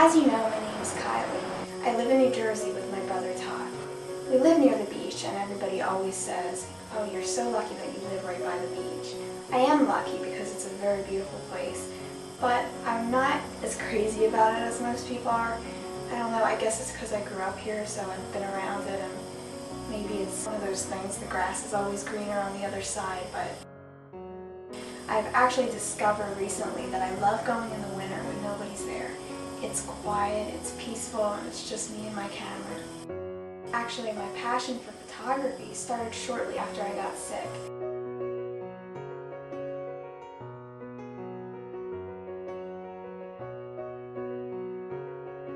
As you know, my name is Kyli. I live in New Jersey with my brother Todd. We live near the beach, and everybody always says, "Oh, you're so lucky that you live right by the beach." I am lucky because it's a very beautiful place, but I'm not as crazy about it as most people are. I don't know, I guess it's because I grew up here, so I've been around it, and maybe it's one of those things, the grass is always greener on the other side, but I've actually discovered recently that I love going in the winter when nobody's there. It's quiet, it's peaceful, and it's just me and my camera. Actually, my passion for photography started shortly after I got sick.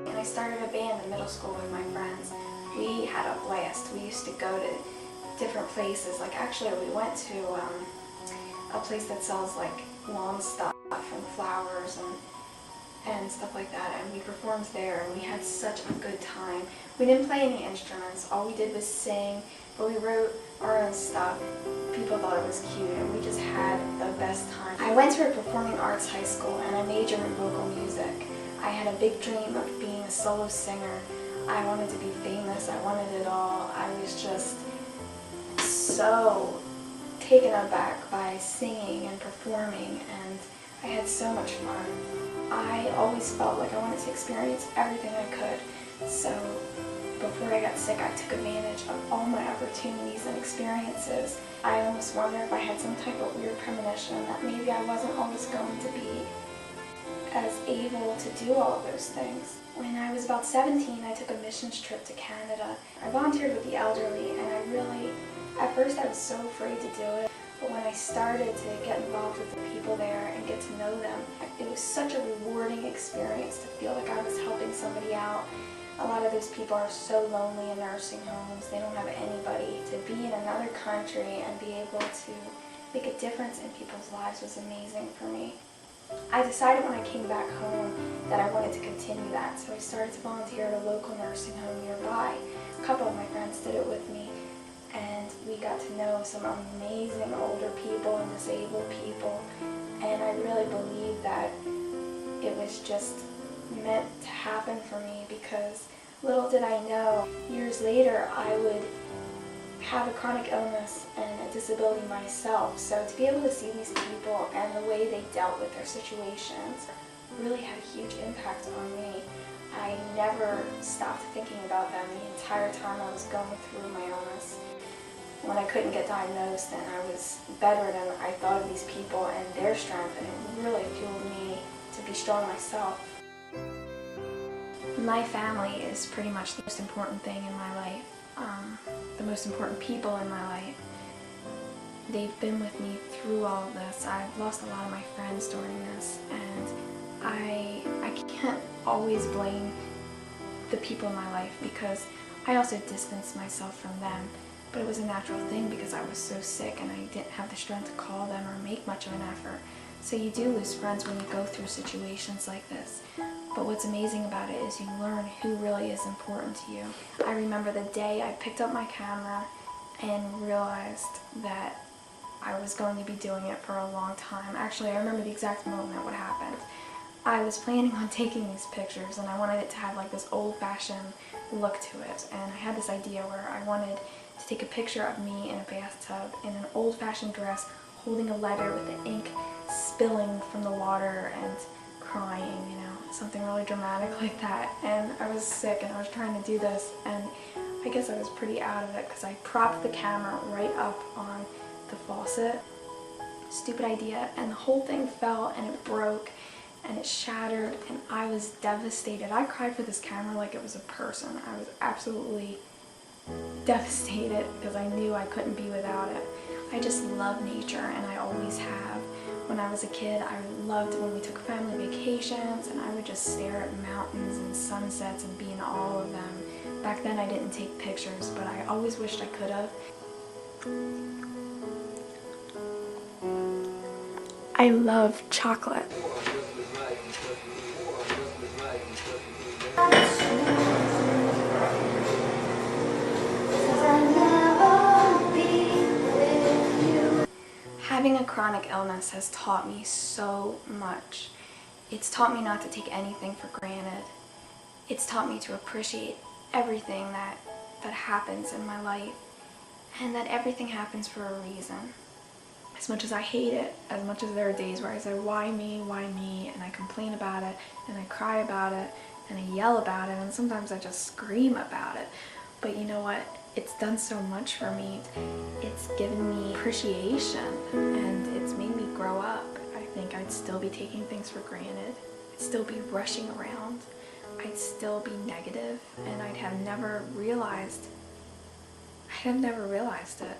And I started a band in middle school with my friends. We had a blast. We used to go to different places. Like actually we went to a place that sells like lawn stuff and flowers and stuff like that, and we performed there and we had such a good time. We didn't play any instruments, all we did was sing, but we wrote our own stuff. People thought it was cute and we just had the best time. I went to a performing arts high school and I majored in vocal music. I had a big dream of being a solo singer. I wanted to be famous, I wanted it all. I was just so taken aback by singing and performing, and I had so much fun. I always felt like I wanted to experience everything I could, so before I got sick I took advantage of all my opportunities and experiences. I almost wonder if I had some type of weird premonition that maybe I wasn't always going to be as able to do all of those things. When I was about 17, I took a missions trip to Canada. I volunteered with the elderly, and at first I was so afraid to do it, but when I started to get involved with the people there and get to know them, it was such a rewarding experience to feel like I was helping somebody out. A lot of those people are so lonely in nursing homes, they don't have anybody. To be in another country and be able to make a difference in people's lives was amazing for me. I decided when I came back home that I wanted to continue that, so I started to volunteer at a local nursing home nearby. A couple of my friends did it with me, and we got to know some amazing older people and disabled people, and I really believe that it was just meant to happen for me, because little did I know, years later I would have a chronic illness and a disability myself, so to be able to see these people and the way they dealt with their situations really had a huge impact on me. I never stopped thinking about them the entire time I was going through my illness. When I couldn't get diagnosed and I was better than I thought of these people and their strength, and it really fueled me to be strong myself. My family is pretty much the most important thing in my life. The most important people in my life. They've been with me through all of this. I've lost a lot of my friends during this, and I can't always blame the people in my life, because I also distanced myself from them. But it was a natural thing because I was so sick and I didn't have the strength to call them or make much of an effort. So you do lose friends when you go through situations like this. But what's amazing about it is you learn who really is important to you. I remember the day I picked up my camera and realized that I was going to be doing it for a long time. Actually, I remember the exact moment what happened. I was planning on taking these pictures and I wanted it to have like this old-fashioned look to it. And I had this idea where I wanted to take a picture of me in a bathtub in an old-fashioned dress holding a letter with the ink spilling from the water and crying, you know, something really dramatic like that. And I was sick and I was trying to do this, and I guess I was pretty out of it because I propped the camera right up on the faucet. Stupid idea, and the whole thing fell and it broke and it shattered, and I was devastated. I cried for this camera like it was a person. I was absolutely devastated because I knew I couldn't be without it. I just love nature, and I always have. When I was a kid, I loved when we took family vacations, and I would just stare at mountains and sunsets and be in awe of them. Back then I didn't take pictures, but I always wished I could have. I love chocolate. Having a chronic illness has taught me so much. It's taught me not to take anything for granted. It's taught me to appreciate everything that happens in my life, and that everything happens for a reason. As much as I hate it, as much as there are days where I say, why me, and I complain about it, and I cry about it, and I yell about it, and sometimes I just scream about it. But you know what? It's done so much for me. It's given me appreciation, and it's made me grow up. I think I'd still be taking things for granted. I'd still be rushing around. I'd still be negative, and I'd have never realized it.